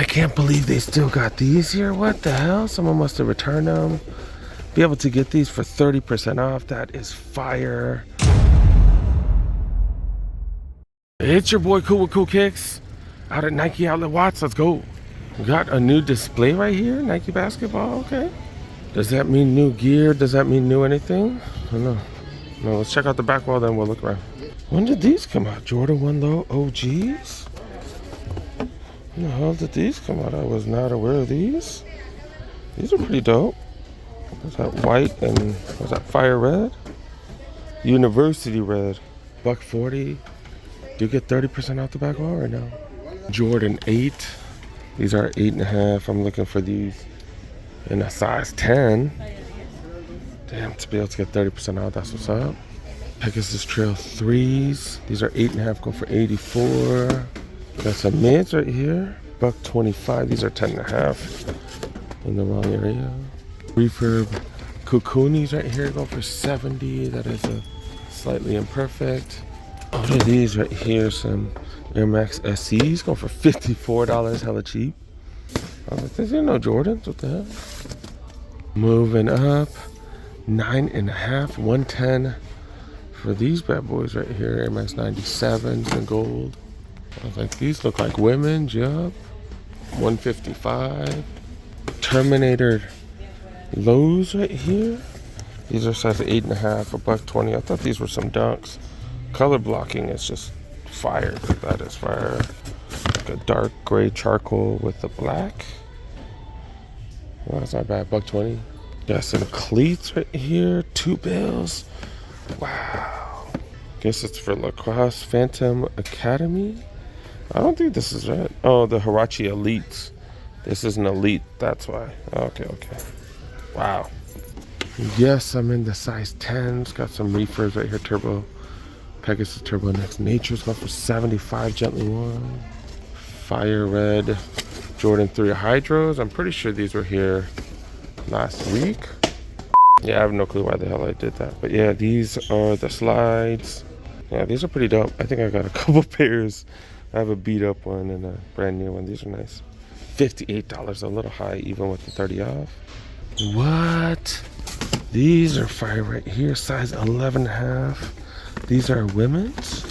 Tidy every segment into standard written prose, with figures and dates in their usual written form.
I can't believe they still got these here. What the hell? Someone must have returned them. Be able to get these for 30% off. That is fire. It's your boy Cool with Cool Kicks out at Nike Outlet Watts. Let's go. We got a new display right here. Nike basketball. Okay. Does that mean new gear? Does that mean new anything? I don't know. No, let's check out the back wall, then we'll look around. When did these come out? Jordan 1 Low OGs? When the hell did these come out? I was not aware of these. These are pretty dope. Was that white and was that fire red? University red. $140. Do you get 30% off the back wall right now? Jordan 8. These are 8.5. I'm looking for these in a size 10. Damn, to be able to get 30% off, that's what's up. Pegasus Trail 3s. These are 8.5, go for 84. Got some mids right here. $125. These are 10.5. In the wrong area. Refurb Kukunis right here, go for 70. That is a slightly imperfect. What are these right here? Some Air Max SCs, go for $54. Hella cheap. I was like, there's no Jordans. What the hell? Moving up. 9.5, 110 for these bad boys right here. Air Max 97s in gold. I was like, these look like women's, yup. 155. Terminator lows right here. These are size 8.5, $120. I thought these were some dunks. Color blocking is just fire. That is fire. Like a dark gray charcoal with the black. Well, that's not bad. $120. Got some cleats right here. $2. Wow. Guess it's for Lacrosse Phantom Academy. I don't think this is right. Oh, the Huarache Elites. This is an elite, that's why. Okay. Wow. Yes, I'm in the size 10s. Got some reefers right here. Turbo. Pegasus Turbo Next Nature's going for 75. Gently worn. Fire red. Jordan 3 Hydros. I'm pretty sure these were here last week. Yeah, I have no clue why the hell I did that. But yeah, these are the slides. Yeah, these are pretty dope. I think I got a couple pairs. I have a beat up one and a brand new one. These are nice. $58, a little high even with the 30 off. What? These are fire right here. Size 11.5. These are women's.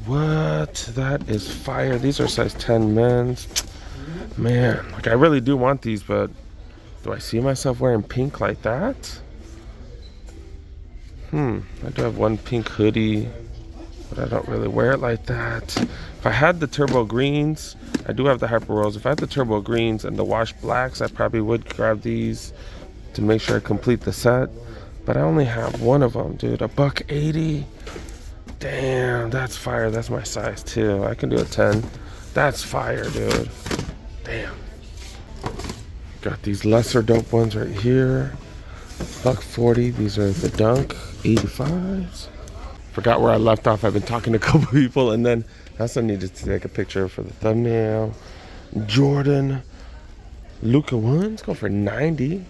What? That is fire. These are size 10 men's. Man, like I really do want these, but do I see myself wearing pink like that? I do have one pink hoodie, but I don't really wear it like that. If I had the turbo greens, I do have the hyper rolls. If I had the turbo greens and the wash blacks, I probably would grab these to make sure I complete the set. But I only have one of them, dude. $180. Damn, that's fire. That's my size too. I can do a 10. That's fire, dude. Damn. Got these lesser dope ones right here. $140. These are the Dunk 85s. Forgot where I left off. I've been talking to a couple people, and then I also needed to take a picture for the thumbnail. Jordan Luca ones go for 90.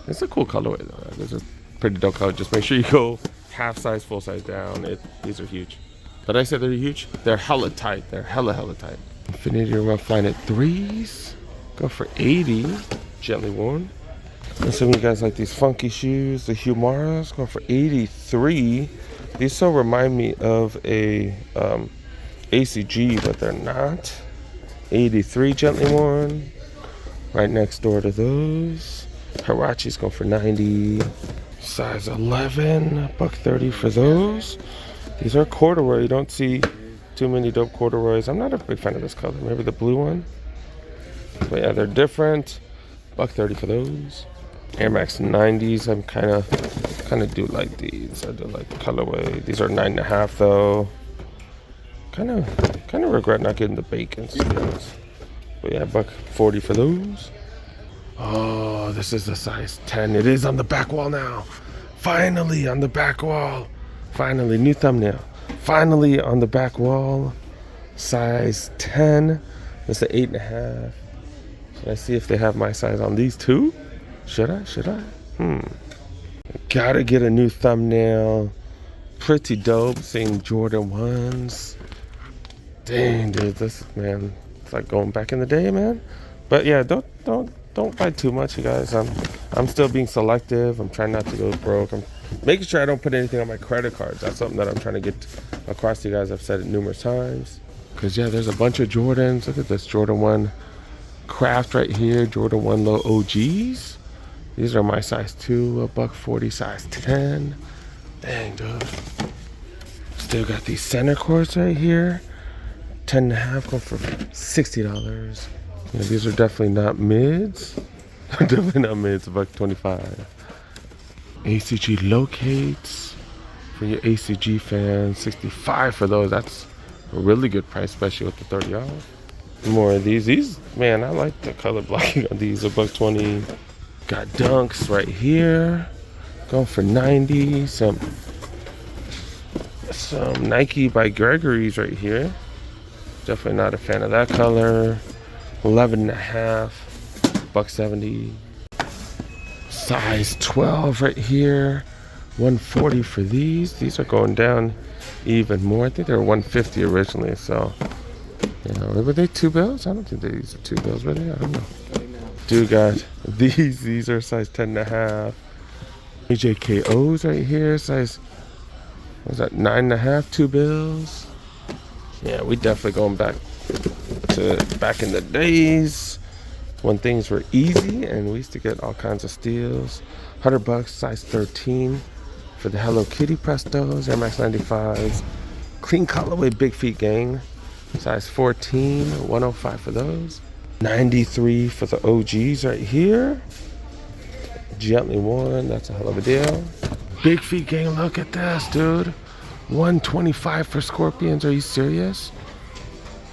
It's a cool colorway though. It's a pretty dope color. Just make sure you go half size, full size down. These are huge. But I said they're huge. They're hella tight. They're hella tight. Infinity Rough Line at 3s. Go for 80. Gently worn. Assuming you guys like these funky shoes. The Humaras go for 83. These so remind me of a ACG, but they're not. 83 gently worn. Right next door to those. Huaraches go for 90. Size 11. $130 for those. These are corduroy. You don't see too many dope corduroys. I'm not a big fan of this color. Maybe the blue one. But yeah, they're different. $130 for those. Air Max 90s. I'm kind of do like these. I do like the colorway. These are 9.5 though. Kind of regret not getting the bacons, to be honest. But yeah, $140 for those. Oh, this is a size 10. It is on the back wall now. Finally on the back wall. Finally, new thumbnail. Finally on the back wall. Size 10. This is 8.5. Should I see if they have my size on these too? Should I? Gotta get a new thumbnail. Pretty dope seeing Jordan 1s. Dang, dude, this, man. It's like going back in the day, man. But yeah, don't buy too much, you guys. I'm still being selective. I'm trying not to go broke. I'm making sure I don't put anything on my credit cards. That's something that I'm trying to get across to you guys. I've said it numerous times. Cause yeah, there's a bunch of Jordans. Look at this Jordan 1 Craft right here. Jordan 1 Low OGs. These are my size 2, $140, size 10. Dang, dude. Still got these center courts right here. 10.5 going for $60. Yeah, these are definitely not mids. Definitely not mids, $125. ACG locates for your ACG fans, $65 for those. That's a really good price, especially with the 30 off. More of these. These, man, I like the color blocking on these. $120. Got dunks right here, going for 90. Some Nike by Gregory's right here. Definitely not a fan of that color. 11.5, $170. Size 12 right here, 140 for these. These are going down even more. I think they were 150 originally. So, you know, were they 2 bills? I don't think these are 2 bills, were they? I don't know. Dude got these. These are size 10.5. AJKOs right here, size, what was that, 9.5, 2 bills. Yeah, we definitely going back in the days when things were easy and we used to get all kinds of steals. $100, size 13 for the Hello Kitty Prestos, Air Max 95s. Clean colorway Big Feet Gang, size 14, $105 for those. 93 for the OGs right here. Gently Worn, that's a hell of a deal. Big Feet Gang, look at this, dude. 125 for Scorpions. Are you serious?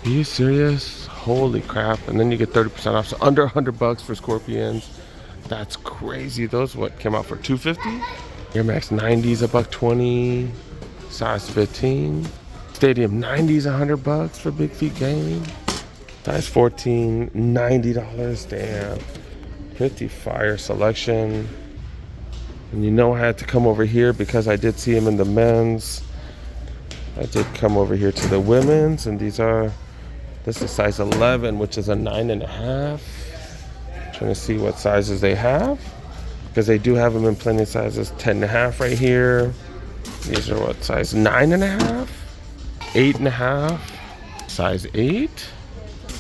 Are you serious? Holy crap. And then you get 30% off. So under $100 for Scorpions. That's crazy. Those what came out for $250? Air Max 90s $120. Size 15. Stadium 90s $100 for Big Feet Gang. Size 14, $90. Damn. Pretty fire selection. And you know I had to come over here because I did see him in the men's. I did come over here to the women's, and this is size 11, which is a 9.5. Trying to see what sizes they have, because they do have them in plenty of sizes. 10.5 right here. These are what, size 9.5, 8.5, size 8.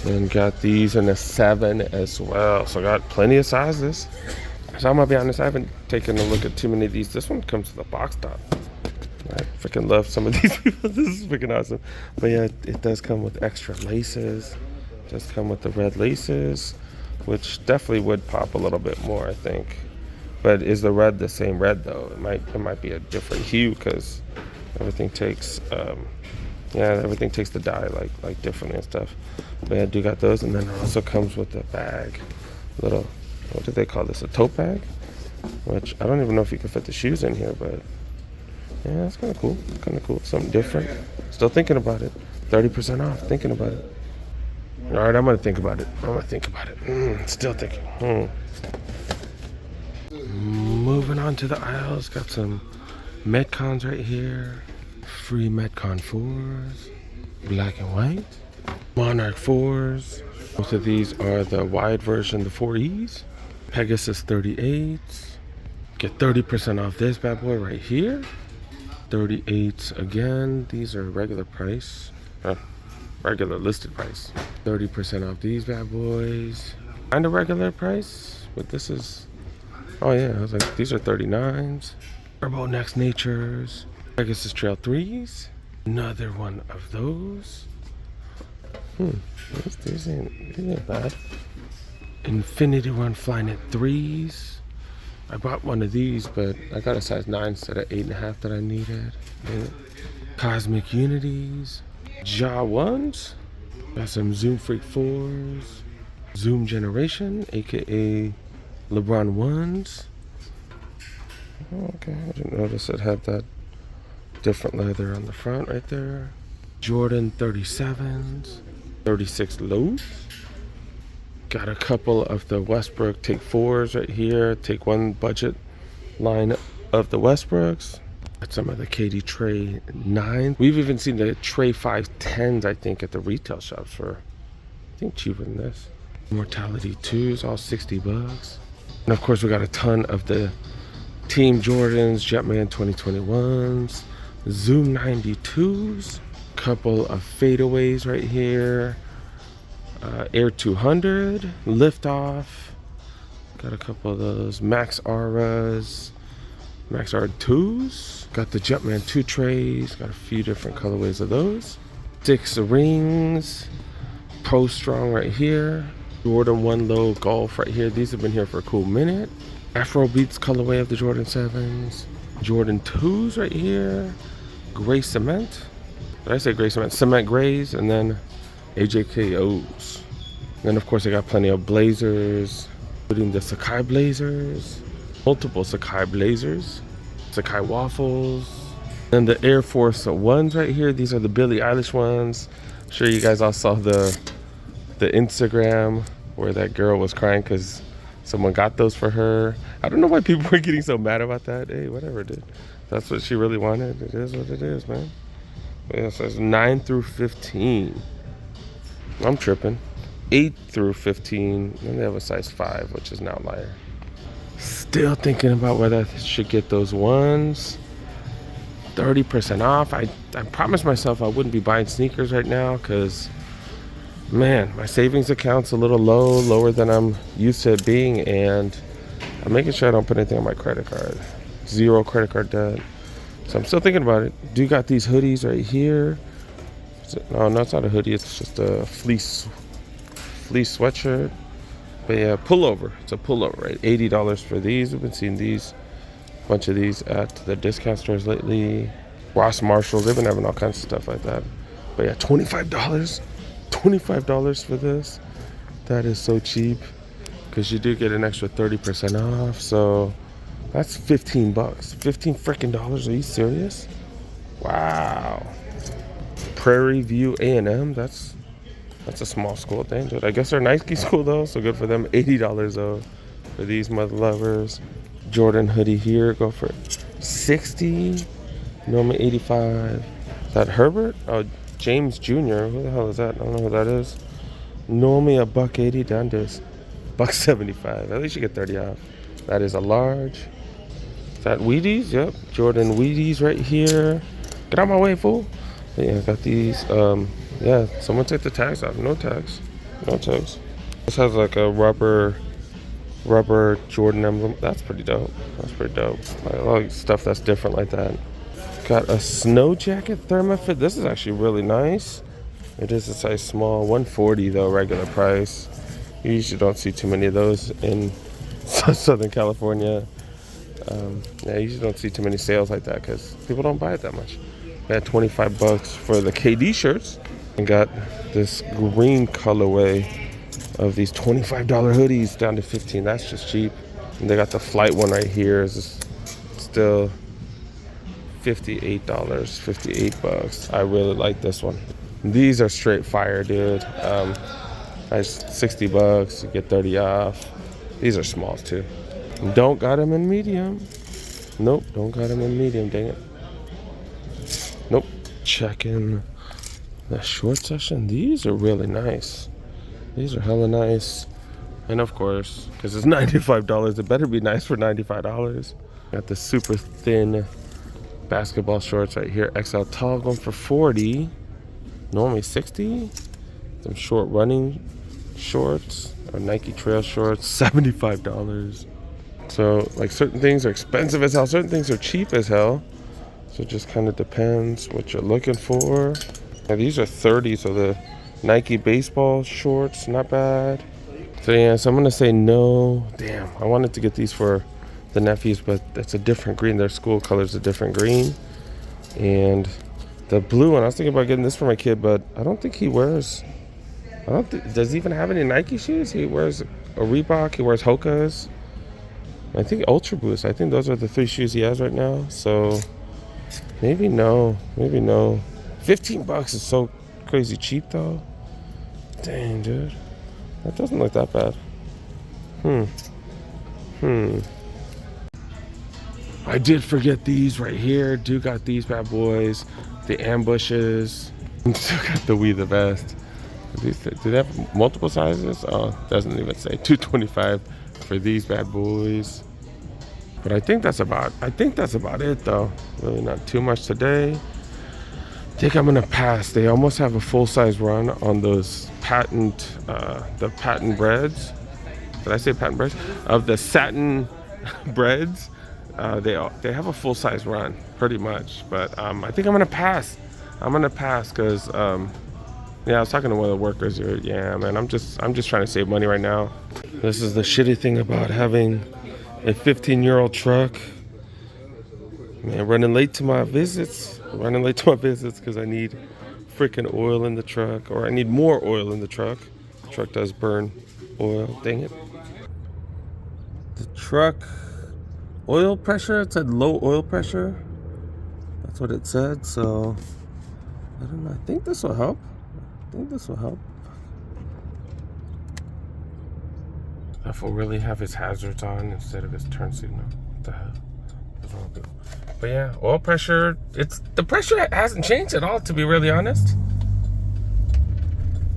And got these in a 7 as well. So I got plenty of sizes. So I'm gonna be honest, I haven't taken a look at too many of these. This one comes with a box top. I freaking love some of these people. This is freaking awesome. But yeah, it does come with extra laces. It does come with the red laces, which definitely would pop a little bit more, I think. But is the red the same red though? It might be a different hue because everything takes everything takes the dye like differently and stuff. But yeah, I do got those, and then it also comes with a bag, little, what do they call this? A tote bag, which I don't even know if you can fit the shoes in here, but yeah, that's kind of cool. Kind of cool. Something different. Still thinking about it. 30% off. Thinking about it. All right, I'm gonna think about it. Still thinking. Moving on to the aisles. Got some Metcons right here. Free Metcon 4s. Black and white. Monarch 4s. Both of these are the wide version, the 4Es. Pegasus 38s. Get 30% off this bad boy right here. 38s again. These are regular price. Regular listed price. 30% off these bad boys. Kind of regular price, but this is, oh yeah, I was like, these are 39s. Turbo Next Natures. Pegasus Trail 3s. Another one of those. These ain't bad. Infinity Run Flynet 3s. I bought one of these, but I got a size 9 instead of 8.5 that I needed. Yeah. Cosmic Unities. Jaw 1s. Got some Zoom Freak 4s. Zoom Generation, aka LeBron 1s. Oh, okay, I didn't notice it had that different leather on the front right there. Jordan 37s. 36 lows. Got a couple of the Westbrook Take 4s right here. Take 1 budget line of the Westbrooks. Got some of the KD Trey 9s. We've even seen the Trey 510s, I think, at the retail shops for, I think cheaper than this. Mortality 2s, all 60 bucks. And of course, we got a ton of the Team Jordans, Jetman 2021s, Zoom 92s, couple of fadeaways right here, Air 200, Liftoff, got a couple of those Max Auras, Max R2s, got the Jetman 2 trays, got a few different colorways of those, 6 rings, Pro Strong right here, Jordan 1 Low Golf right here. These have been here for a cool minute. Afro Beats colorway of the Jordan 7s. Jordan 2s right here. Gray Cement. Did I say gray cement? Cement grays, and then AJKOs. And then of course I got plenty of blazers, including the Sakai blazers, multiple Sakai blazers, Sakai waffles, and the Air Force Ones right here. These are the Billie Eilish ones. I'm sure you guys all saw the Instagram where that girl was crying because someone got those for her. I don't know why people were getting so mad about that. Hey, whatever, dude. That's what she really wanted. It is what it is, man. But yeah, it says 9 through 15. I'm tripping. 8 through 15. And they have a size 5, which is an outlier. Still thinking about whether I should get those ones. 30% off. I promised myself I wouldn't be buying sneakers right now because, man, my savings account's a little lower than I'm used to it being, and I'm making sure I don't put anything on my credit card. 0 credit card debt. So I'm still thinking about it. Do got these hoodies right here. No, it's not a hoodie. It's just a fleece sweatshirt. But yeah, pullover. It's a pullover, right? $80 for these. We've been seeing these, a bunch of these at the discount stores lately. Ross Marshalls. They've been having all kinds of stuff like that. But yeah, $25. $25 for this. That is so cheap because you do get an extra 30% off. So that's 15 bucks. 15 freaking dollars. Are you serious? Wow. Prairie View A&M. That's a small school thing, dude. I guess they're Nike school though, so good for them. $80 though for these mother lovers. Jordan hoodie here, go for 60. Normally 85. Is that Herbert? Oh, James Jr. Who the hell is that? I don't know who that is. Normally a $1.80 down to $1.75. At least you get 30 off. That is a large. Is that Wheaties? Yep. Jordan Wheaties right here. Get out my way, fool. Yeah, I got these. Yeah, someone take the tags off. No tags. No tags. This has like a rubber Jordan emblem. That's pretty dope. That's pretty dope. I like stuff that's different like that. Got a snow jacket thermofit. This is actually really nice. It is a size small. $140 though, regular price. You usually don't see too many of those in Southern California. Yeah, you usually don't see too many sales like that because people don't buy it that much. I had 25 bucks for the KD shirts and got this green colorway of these $25 hoodies down to 15. That's just cheap. And they got the flight one right here. Is still $58, 58 bucks. I really like this one. These are straight fire, dude. Nice 60 bucks. You get 30 off. These are small too. Don't got them in medium. Nope, don't got them in medium. Dang it. Nope. Checking the short section. These are really nice. These are hella nice. And of course, because it's $95, it better be nice for $95. Got the super thin basketball shorts right here. XL tall going for 40. Normally 60. Some short running shorts or Nike trail shorts, $75. So like certain things are expensive as hell. Certain things are cheap as hell. So it just kind of depends what you're looking for. Now these are 30, so the Nike baseball shorts, not bad. So yeah, so I'm gonna say no. Damn, I wanted to get these for the nephews, but it's a different green. Their school color's a different green. And the blue one, I was thinking about getting this for my kid, but I don't think he wears, does he even have any Nike shoes? He wears a Reebok, he wears Hoka's. I think Ultra Boost. I think those are the 3 shoes he has right now. So maybe no. 15 bucks is so crazy cheap though. Dang, dude. That doesn't look that bad. I did forget these right here. Do got these bad boys. The ambushes. Still got the We the Best. Do they have multiple sizes? Oh, doesn't even say. $225 for these bad boys. But I think that's about it though. Really not too much today. I think I'm gonna pass. They almost have a full-size run on those the patent breads. Did I say patent breads? Of the satin breads. They have a full-size run pretty much. But I think I'm gonna pass. I'm gonna pass because yeah, I was talking to one of the workers here. Yeah, man, I'm just trying to save money right now. This is the shitty thing about having a 15-year-old truck. Man, running late to my visits because I need freaking oil in the truck, or I need more oil in the truck. The truck does burn oil, dang it. The truck oil pressure, it said low oil pressure. That's what it said, so I don't know. I think this will help. That will really have his hazards on instead of his turn signal. What the hell? What's wrong with it? But yeah, oil pressure, the pressure hasn't changed at all, to be really honest.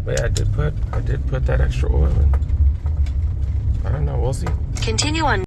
But yeah, I did put that extra oil in. I don't know, we'll see. Continue on